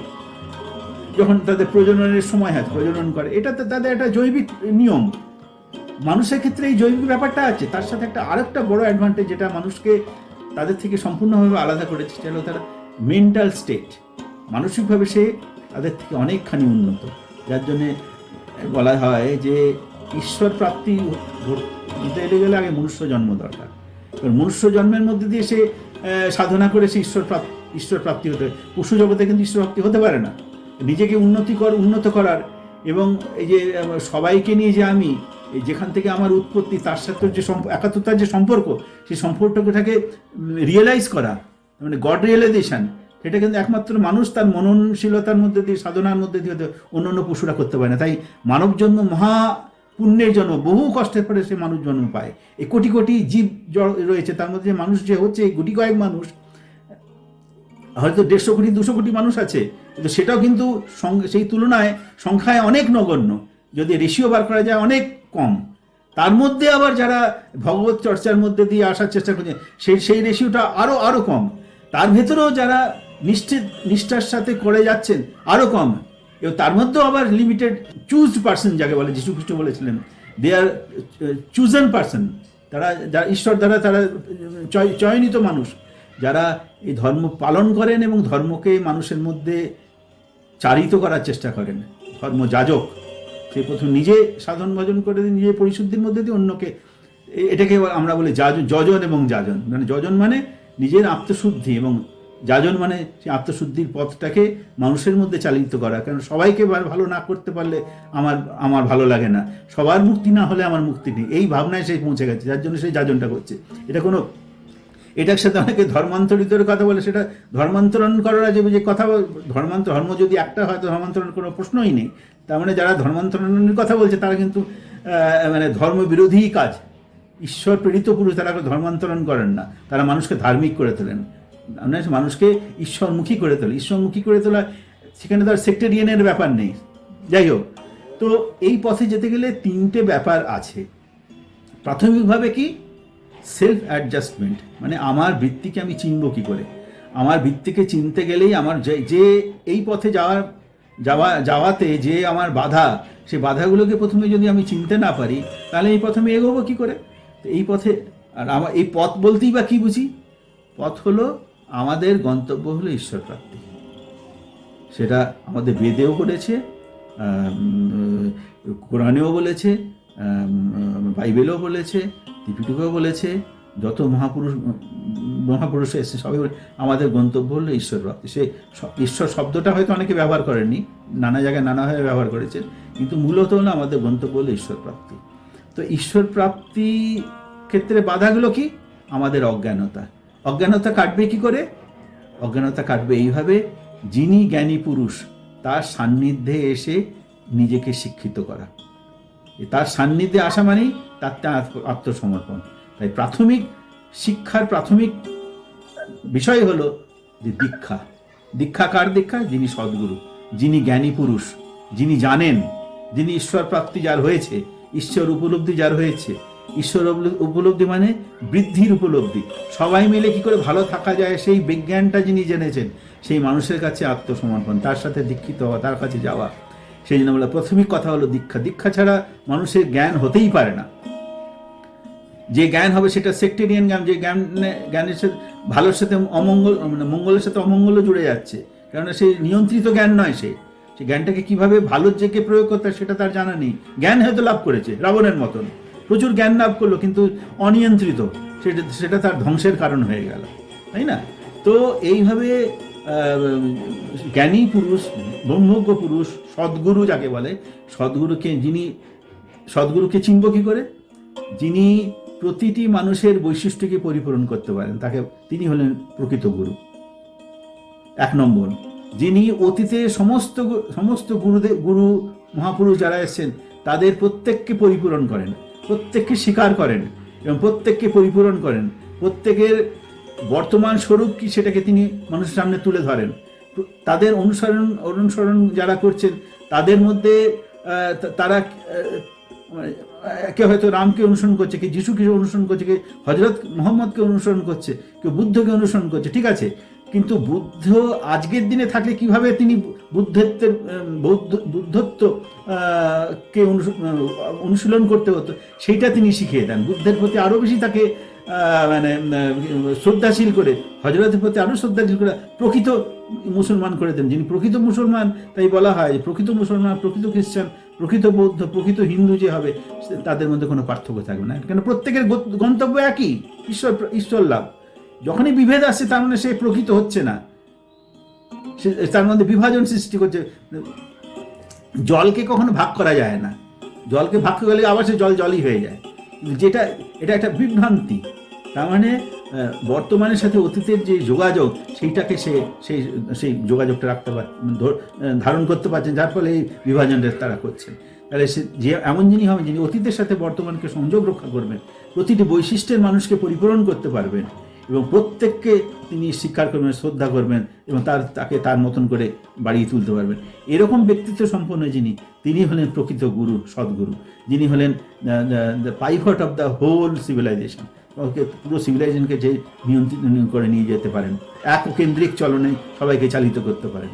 S1: যখন তাদের প্রজননের সময় হয় প্রজনন করে। এটা তো তাদের একটা জৈবিক নিয়ম। মানুষের ক্ষেত্রে এই জৈবিক ব্যাপারটা আছে, তার সাথে আরেকটা বড় অ্যাডভান্টেজ যেটা মানুষকে তাদের থেকে সম্পূর্ণভাবে আলাদা করেছে, সেটা হলো তার মেন্টাল স্টেট। মানসিকভাবে সে তাদের থেকে অনেকখানি উন্নত, যার জন্যে বলা হয় যে ঈশ্বর প্রাপ্তি হতে গেলে আগে মনুষ্য জন্ম দরকার। কারণ মনুষ্য জন্মের মধ্যে দিয়ে সে সাধনা করে সে ঈশ্বর প্রাপ্তি হতে, পশু জগতে কিন্তু ঈশ্বর প্রাপ্তি হতে পারে না। নিজেকে উন্নত করার এবং এই যে সবাইকে নিয়ে যে আমি যেখান থেকে আমার উৎপত্তি তার সাথে যে একাত্মতার যে সম্পর্ক, সেই সম্পর্কটাকে রিয়েলাইজ করা, মানে গড রিয়েলাইজেশন, সেটা কিন্তু একমাত্র মানুষ তার মননশীলতার মধ্যে দিয়ে, সাধনার মধ্যে দিয়ে অন্য পশুরা করতে পারে না। তাই মানব জন্ম মহা পুণ্যের জন্ম, বহু কষ্টের পরে সে মানুষ জন্ম পায়। এই কোটি কোটি জীব রয়েছে, তার মধ্যে মানুষ যে হচ্ছে এই গুটি কয়েক মানুষ, হয়তো 150 কোটি 200 কোটি মানুষ আছে, কিন্তু সেটাও কিন্তু সেই তুলনায় সংখ্যায় অনেক নগণ্য, যদি রেশিও বার করা যায় অনেক কম। তার মধ্যে আবার যারা ভগবত চর্চার মধ্যে দিয়ে আসার চেষ্টা করছে সেই রেশিওটা আরও কম। তার ভেতরেও যারা নিষ্ঠার সাথে করে যাচ্ছেন আরও কম, এবং তার মধ্যেও আবার লিমিটেড চুজ পার্সন, যাকে বলে যীশু খ্রিস্ট বলেছিলেন, দে আর চুজেন পার্সন, যারা ঈশ্বর দ্বারা তারা চয়নিত মানুষ, যারা এই ধর্ম পালন করেন এবং ধর্মকে মানুষের মধ্যে চারিত করার চেষ্টা করেন। ধর্মযাজক, সে প্রথম নিজে সাধন ভজন করে নিজে পরিশুদ্ধির মধ্যে দিয়ে অন্যকে, এটাকে আমরা বলি যজন এবং যাজন। মানে যজন মানে নিজের আত্মশুদ্ধি, এবং যাজন মানে সেই আত্মশুদ্ধির পথটাকে মানুষের মধ্যে চালিত করা। কারণ সবাইকে ভালো না করতে পারলে আমার ভালো লাগে না, সবার মুক্তি না হলে আমার মুক্তি নেই, এই ভাবনায় সে পৌঁছে গেছে, যার জন্য সেই যাজনটা করছে। এটার সাথে অনেকে ধর্মান্তরিতের কথা বলে, সেটা ধর্মান্তরণ করার যে কথা, ধর্ম যদি একটা হয় তো ধর্মান্তরণ কোনো প্রশ্নই নেই। তার মানে যারা ধর্মান্তরণের কথা বলছে তারা কিন্তু মানে ধর্মবিরোধী কাজ। ঈশ্বর প্রেরিত পুরুষ তারা ধর্মান্তরণ করেন না, তারা মানুষকে ধার্মিক করে তোলেন, মানুষকে ঈশ্বরমুখী করে তোলে। ঈশ্বরমুখী করে তোলা, সেখানে তার সেক্টেরিয়ানের ব্যাপার নেই। যাই হোক, তো এই পথে যেতে গেলে 3টে ব্যাপার আছে। প্রাথমিকভাবে কি? সেলফ অ্যাডজাস্টমেন্ট, মানে আমার বৃত্তিকে আমি চিনব কী করে। আমার বৃত্তিকে চিনতে গেলেই আমার যে এই পথে যাওয়াতে যে আমার বাধা, সেই বাধাগুলোকে প্রথমে যদি আমি চিনতে না পারি, তাহলে এই পথে আমি এগোবো কী করে? তো এই পথে, আর আমার এই পথ বলতেই বা কী বুঝি? পথ হলো আমাদের গন্তব্য হলো ঈশ্বর প্রাপ্তি। সেটা আমাদের বেদেও বলেছে, কোরআনেও বলেছে, বাইবেলও বলেছে, ত্রিপিটকেও বলেছে, যত মহাপুরুষ এসেছে সবাই বলে আমাদের গন্তব্য হলো ঈশ্বর প্রাপ্তি। সে ঈশ্বর শব্দটা হয়তো অনেকে ব্যবহার করেননি, নানা জায়গায় নানাভাবে ব্যবহার করেছেন, কিন্তু মূলত হলো আমাদের গন্তব্য হলো ঈশ্বর প্রাপ্তি। তো ঈশ্বর প্রাপ্তি ক্ষেত্রে বাধাগুলো কি? আমাদের অজ্ঞানতা কাটবে কি করে? অজ্ঞানতা কাটবে এইভাবে, যিনি জ্ঞানী পুরুষ তার সান্নিধ্যে এসে নিজেকে শিক্ষিত করা। তার সান্নিধ্যে আসা মানেই তার আত্মসমর্পণ। তাই প্রাথমিক শিক্ষার প্রাথমিক বিষয় হলো যে দীক্ষা কার দীক্ষা? যিনি সদ্গুরু, যিনি জ্ঞানী পুরুষ, যিনি জানেন, যিনি ঈশ্বর প্রাপ্তি যার হয়েছে, ঈশ্বর উপলব্ধি যার হয়েছে। ঈশ্বর উপলব্ধি মানে বৃদ্ধির উপলব্ধি। সবাই মিলে কি করে ভালো থাকা যায় সেই বিজ্ঞানটা যিনি জেনেছেন, সেই মানুষের কাছে আত্মসমর্পণ, তার সাথে দীক্ষিত হওয়া, তার কাছে যাওয়া। সেই জন্য বলা প্রাথমিক কথা হলো দীক্ষা ছাড়া মানুষের জ্ঞান হতেই পারে না। যে জ্ঞান হবে সেটা সেক্টেরিয়ান জ্ঞান, যে জ্ঞানের সাথে ভালোর সাথে মঙ্গলের সাথে অমঙ্গলও জুড়ে যাচ্ছে, কারণ সেই নিয়ন্ত্রিত জ্ঞান নয়। সেই জ্ঞানটাকে কিভাবে ভালোর দিকে প্রয়োগ করতে হয় সেটা তার জানা নেই। জ্ঞান হয়তো লাভ করেছে রাবণের মতন, প্রচুর জ্ঞান লাভ করলো, কিন্তু অনিয়ন্ত্রিত, সেটা তার ধ্বংসের কারণ হয়ে গেল, তাই না? তো এইভাবে জ্ঞানী পুরুষ, ব্রহ্মজ্ঞ পুরুষ, সদ্গুরু যাকে বলে, সদ্গুরুকে চিনব কি করে? যিনি প্রতিটি মানুষের বৈশিষ্ট্যকে পরিপূরণ করতে পারেন, তিনি হলেন প্রকৃত গুরু। 1 নম্বর, যিনি অতীতে সমস্ত গুরু মহাপুরুষ যারা এসেছেন তাদের প্রত্যেককে পরিপূরণ করেন, প্রত্যেককে স্বীকার করেন এবং প্রত্যেককে পরিপূরণ করেন। প্রত্যেকের বর্তমান স্বরূপ কি সেটাকে তিনি মানুষের সামনে তুলে ধরেন। তাদের অনুসরণ যারা করছেন তাদের মধ্যে তারা কেউ হয়তো রামকে অনুসরণ করছে, কেউ যিশুকে অনুসরণ করছে, কেউ হজরত মোহাম্মদকে অনুসরণ করছে, কেউ বুদ্ধকে অনুসরণ করছে, ঠিক আছে। কিন্তু বুদ্ধ আজকের দিনে থাকলে কিভাবে তিনি বুদ্ধত্বকে অনুশীলন করতে হতো সেইটা তিনি শিখিয়ে দেন। বুদ্ধের প্রতি আরও বেশি তাকে মানে শ্রদ্ধাশীল করে, হজরতের প্রতি আরও শ্রদ্ধাশীল করে প্রকৃত মুসলমান করে দেন। যিনি প্রকৃত মুসলমান, তাই বলা হয় যে প্রকৃত মুসলমান, প্রকৃত খ্রিস্টান, প্রকৃত বৌদ্ধ প্রকৃত হিন্দু যে হবে তাদের মধ্যে কোনো পার্থক্য থাকবে না, কেন প্রত্যেকের গন্তব্য একই, ঈশ্বর লাভ। যখনই বিভেদ আসছে তার মানে সে প্রকৃত হচ্ছে না, তার মধ্যে বিভাজন সৃষ্টি করছে। জলকে কখনো ভাগ করা যায় না, জলকে ভাগ করলে আবার সে জলই হয়ে যায়, এটা একটা বিভ্রান্তি। তার মানে বর্তমানের সাথে অতীতের যে যোগাযোগ সেইটাকে সেই যোগাযোগটা রাখতে ধারণ করতে পারছেন, যার ফলে এই বিভাজনটা তারা করছেন। তাহলে সে যে এমন যিনি হবেন যিনি অতীতের সাথে বর্তমানকে সংযোগ রক্ষা করবেন, প্রতিটি বৈশিষ্ট্যের মানুষকে পরিপূরণ করতে পারবেন এবং প্রত্যেককে তিনি স্বীকার করবেন, শ্রদ্ধা করবেন এবং তাকে তার মতন করে বাড়িয়ে তুলতে পারবেন। এরকম ব্যক্তিত্ব সম্পন্ন তিনি হলেন প্রকৃত গুরু, সদ্গুরু, যিনি হলেন the pivot of the whole civilisation. পুরো সিভিলাইজেশনকে যে নিয়ন্ত্রণ করে নিয়ে যেতে পারেন, এক কেন্দ্রিক চলনে সবাইকে চালিত করতে পারেন।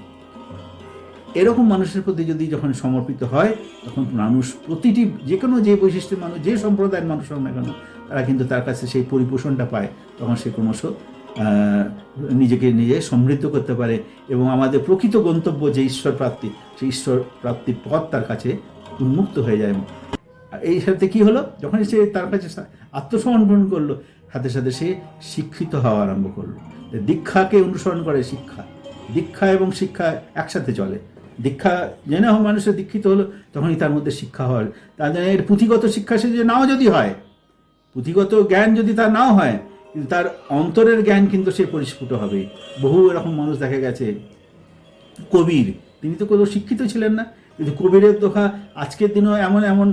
S1: এরকম মানুষের প্রতি যখন সমর্পিত হয়, তখন মানুষ প্রতিটি যে বৈশিষ্ট্যের মানুষ, যে সম্প্রদায়ের মানুষ হোক না কেন, তারা কিন্তু তার কাছে সেই পরিপোষণটা পায়। তখন সে ক্রমশ নিজেকে নিজে সমৃদ্ধ করতে পারে এবং আমাদের প্রকৃত গন্তব্য যে ঈশ্বর প্রাপ্তি, সেই ঈশ্বর প্রাপ্তির পথ তার কাছে উন্মুক্ত হয়ে যায়। এই সাথে কি হলো, যখন সে তার কাছে আত্মসমর্পণ করলো, সাথে সাথে সে শিক্ষিত হওয়া আরম্ভ করলো। দীক্ষাকে অনুসরণ করে দীক্ষা এবং শিক্ষা একসাথে চলে। দীক্ষা জেনে মানুষের দীক্ষিত হলো, তখনই তার মধ্যে শিক্ষা হয়। তার জন্য এর পুঁথিগত শিক্ষা সে যে নাও যদি হয়, পুঁথিগত জ্ঞান যদি তার নাও হয়, কিন্তু তার অন্তরের জ্ঞান কিন্তু সে পরিস্ফুট হবে। বহু এরকম মানুষ দেখা গেছে। কবির, তিনি তো কোনো শিক্ষিত ছিলেন না, কিন্তু কবিরের দোহা আজকের দিনেও এমন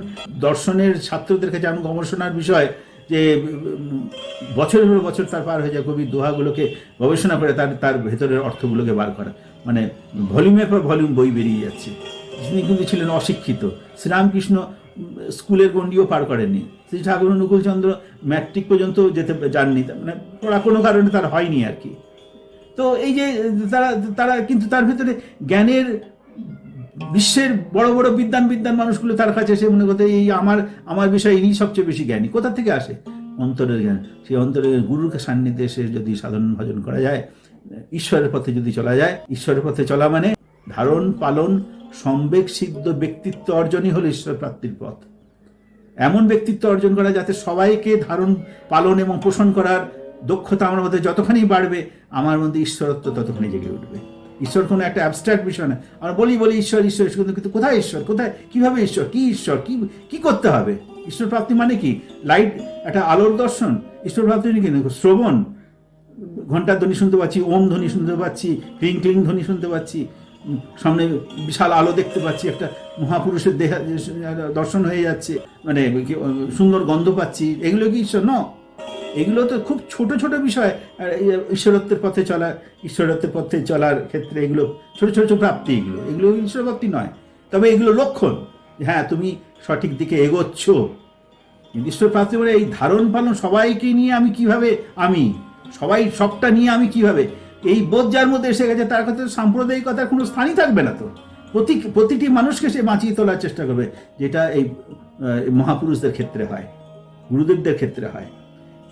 S1: দর্শনের ছাত্রদের কাছে এমন গবেষণার বিষয় যে বছরের পর বছর তার পার হয়ে যায় কবির দোহাগুলোকে গবেষণা করে তার ভেতরের অর্থগুলোকে বার করা। মানে ভলিউমের পর ভলিউম বই বেরিয়ে যাচ্ছে। তিনি কিন্তু ছিলেন অশিক্ষিত। শ্রীরামকৃষ্ণ স্কুলের গণ্ডিও পার করেননি। শ্রী ঠাকুর অনুকূলচন্দ্র ম্যাট্রিক পর্যন্ত যাননি, মানে পড়া কোনো কারণে তার হয়নি আর কি। তো এই যে তারা কিন্তু তার ভেতরে জ্ঞানের, বিশ্বের বড় বড় বিদ্বান মানুষগুলো তার কাছে এসে মনে করতে এই আমার বিষয়ে ইনি সবচেয়ে বেশি জ্ঞানী। কোথা থেকে আসে? অন্তরের জ্ঞান। সেই অন্তরের গুরুর সান্নিধ্যে এসে যদি সাধন ভজন করা যায়, ঈশ্বরের পথে যদি চলা যায়, ঈশ্বরের পথে চলা মানে ধারণ পালন সম্বেগ সিদ্ধ ব্যক্তিত্ব অর্জনই হলো ঈশ্বর প্রাপ্তির পথ। এমন ব্যক্তিত্ব অর্জন করা যাতে সবাইকে ধারণ পালন এবং পোষণ করার দক্ষতা আমার মধ্যে যতখানি বাড়বে, আমার মধ্যে ঈশ্বরত্ব ততখানি জেগে উঠবে। ঈশ্বর কোনো একটা অ্যাবস্ট্রাক্ট বিষয় না। আমরা বলি ঈশ্বর কিন্তু কোথায় ঈশ্বর, কোথায়, কিভাবে ঈশ্বর, কি করতে হবে? ঈশ্বর প্রাপ্তি মানে কি? লাইট, একটা আলোর দর্শন। ঈশ্বর প্রাপ্তি কিন্তু শ্রবণ, ঘন্টার ধ্বনি শুনতে পাচ্ছি, ওম ধ্বনি শুনতে পাচ্ছি, ক্লিং ক্লিং ধ্বনি শুনতে পাচ্ছি, সামনে বিশাল আলো দেখতে পাচ্ছি, একটা মহাপুরুষের দেহ দর্শন হয়ে যাচ্ছে, মানে সুন্দর গন্ধ পাচ্ছি। এগুলো কি ঈশ্বর? ন, এগুলো তো খুব ছোট ছোট বিষয়। আর ঈশ্বরত্বের পথে চলার ক্ষেত্রে এগুলো ছোট ছোট প্রাপ্তি, এগুলো ঈশ্বর প্রাপ্তি নয়। তবে এগুলো লক্ষণ, হ্যাঁ তুমি সঠিক দিকে এগোচ্ছ। ঈশ্বর প্রাপ্তি বলে এই ধারণ পালন, সবাইকে নিয়ে আমি কিভাবে, সবটা নিয়ে আমি কিভাবে, এই বোধ যার মধ্যে এসে গেছে, তার কাছে সাম্প্রদায়িকতার কোনো স্থানই থাকবে না। তো প্রতিটি মানুষকে সে বাঁচিয়ে তোলার চেষ্টা করবে, যেটা এই মহাপুরুষদের ক্ষেত্রে হয়, গুরুদেবদের ক্ষেত্রে হয়।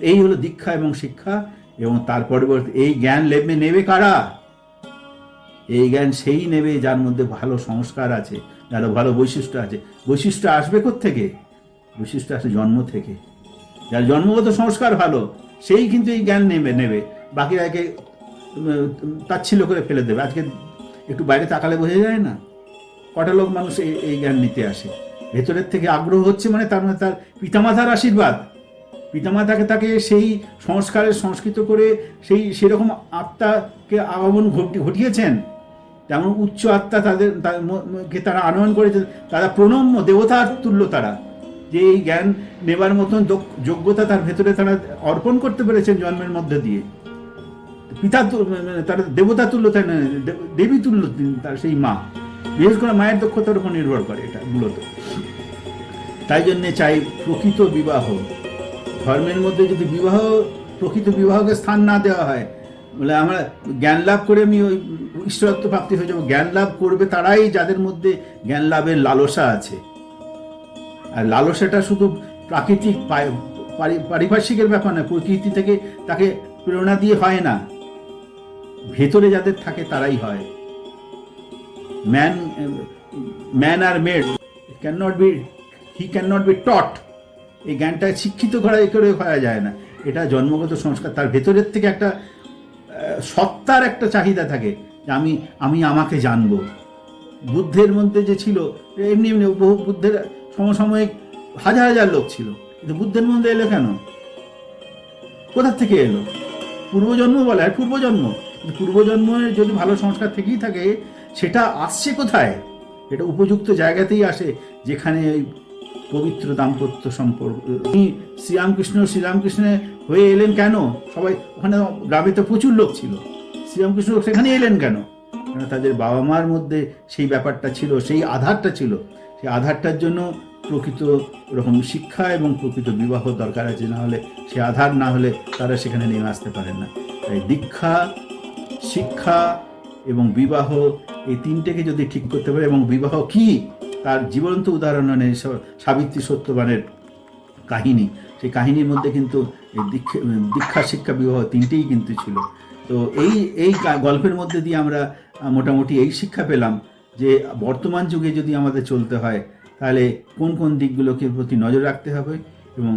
S1: এই হলো দীক্ষা এবং শিক্ষা। এবং তার পরবর্তী এই জ্ঞান নেবে কারা? এই জ্ঞান সেই নেবে যার মধ্যে ভালো সংস্কার আছে, যার ভালো বৈশিষ্ট্য আছে। বৈশিষ্ট্য আসবে কোত্থেকে? বৈশিষ্ট্য আসে জন্ম থেকে। যার জন্মগত সংস্কার ভালো, সেই কিন্তু এই জ্ঞান নেবে। বাকিরাকে তাচ্ছিল্য করে ফেলে দেবে। আজকে একটু বাইরে তাকালে বোঝা যায় না কটা লোক মানুষ এই জ্ঞান নিতে আসে, ভেতরের থেকে আগ্রহ হচ্ছে, মানে তার পিতামাতার আশীর্বাদ। পিতামাতাকে তাকে সেই সংস্কৃত করে সেরকম আত্মাকে আগমন ঘটিয়েছেন, যেমন উচ্চ আত্মা তাদেরকে তারা আনয়ন করেছে। তারা প্রণম্য, দেবতার তুল্য তারা, যে এই জ্ঞান নেবার মতন যোগ্যতা তার ভেতরে তারা অর্পণ করতে পেরেছেন জন্মের মধ্যে দিয়ে। তারা দেবতা তুল্য, তাই না, দেবী তুল্য তার সেই মা। বিশেষ করে মায়ের দক্ষতার উপর নির্ভর করে এটা মূলত। তাই জন্যে চাই প্রকৃত বিবাহ। ধর্মের মধ্যে যদি প্রকৃত বিবাহকে স্থান না দেওয়া হয়, বলে আমরা জ্ঞান লাভ করে আমি ওই ঈশ্বরত্ব প্রাপ্তি হয়ে যাবো। জ্ঞান লাভ করবে তারাই যাদের মধ্যে জ্ঞান লাভের লালসা আছে। আর লালসাটা শুধু প্রাকৃতিক পারিপার্শ্বিকের ব্যাপার না, প্রকৃতি থেকে তাকে প্রেরণা দিয়ে হয় না, ভেতরে যাদের থাকে তারাই হয়। Man are made, he can not be taught. এই জ্ঞানটা শিক্ষিত করে করা যায় না, এটা জন্মগত সংস্কার। তার ভেতরের থেকে একটা সত্তার একটা চাহিদা থাকে যে আমি আমাকে জানবো। বুদ্ধের মধ্যে যে ছিল, এমনি এমনি বহু বুদ্ধের সমসাময়িক হাজার হাজার লোক ছিল, কিন্তু বুদ্ধের মধ্যে এলো কেন? কোথার থেকে এলো? পূর্বজন্ম বলে, আর পূর্বজন্মের যদি ভালো সংস্কার থেকেই থাকে, সেটা আসছে কোথায়? এটা উপযুক্ত জায়গাতেই আসে, যেখানে ওই পবিত্র দাম্পত্য সম্পর্ক। শ্রীরামকৃষ্ণ হয়ে এলেন কেন? সবাই ওখানে, গ্রামে তো প্রচুর লোক ছিল, শ্রীরামকৃষ্ণ সেখানে এলেন কেন? কেন তাদের বাবা মার মধ্যে সেই ব্যাপারটা ছিল, সেই আধারটা ছিল। সেই আধারটার জন্য প্রকৃত রকম শিক্ষা এবং প্রকৃত বিবাহ দরকার আছে, না হলে সে আধার না হলে তারা সেখানে নেমে আসতে পারেন না। তাই দীক্ষা, শিক্ষা এবং বিবাহ, এই তিনটেকে যদি ঠিক করতে পারে, এবং বিবাহ কি তার জীবন্ত উদাহরণ নেই সাবিত্রী সত্যবানের কাহিনী। সেই কাহিনীর মধ্যে কিন্তু এই দীক্ষা, শিক্ষা, বিবাহ তিনটেই কিন্তু ছিল। তো এই গল্পের মধ্যে দিয়ে আমরা মোটামুটি এই শিক্ষা পেলাম যে বর্তমান যুগে যদি আমাদের চলতে হয়, তাহলে কোন কোন দিকগুলোকে প্রতি নজর রাখতে হবে, এবং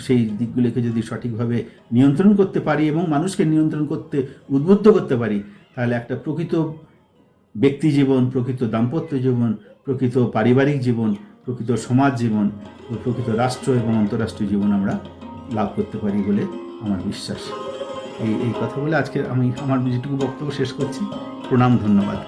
S1: সেই দিকগুলোকে যদি সঠিকভাবে নিয়ন্ত্রণ করতে পারি এবং মানুষকে নিয়ন্ত্রণ করতে উদ্বুদ্ধ করতে পারি, তাহলে একটা প্রকৃত ব্যক্তি জীবন, প্রকৃত দাম্পত্য জীবন, প্রকৃত পারিবারিক জীবন, প্রকৃত সমাজ জীবন, প্রকৃত রাষ্ট্র এবং আন্তঃরাষ্ট্রীয় জীবন আমরা লাভ করতে পারি বলে আমার বিশ্বাস। এই কথা বলে আজকে আমি আমার যেটুকু বক্তব্য শেষ করছি। প্রণাম, ধন্যবাদ।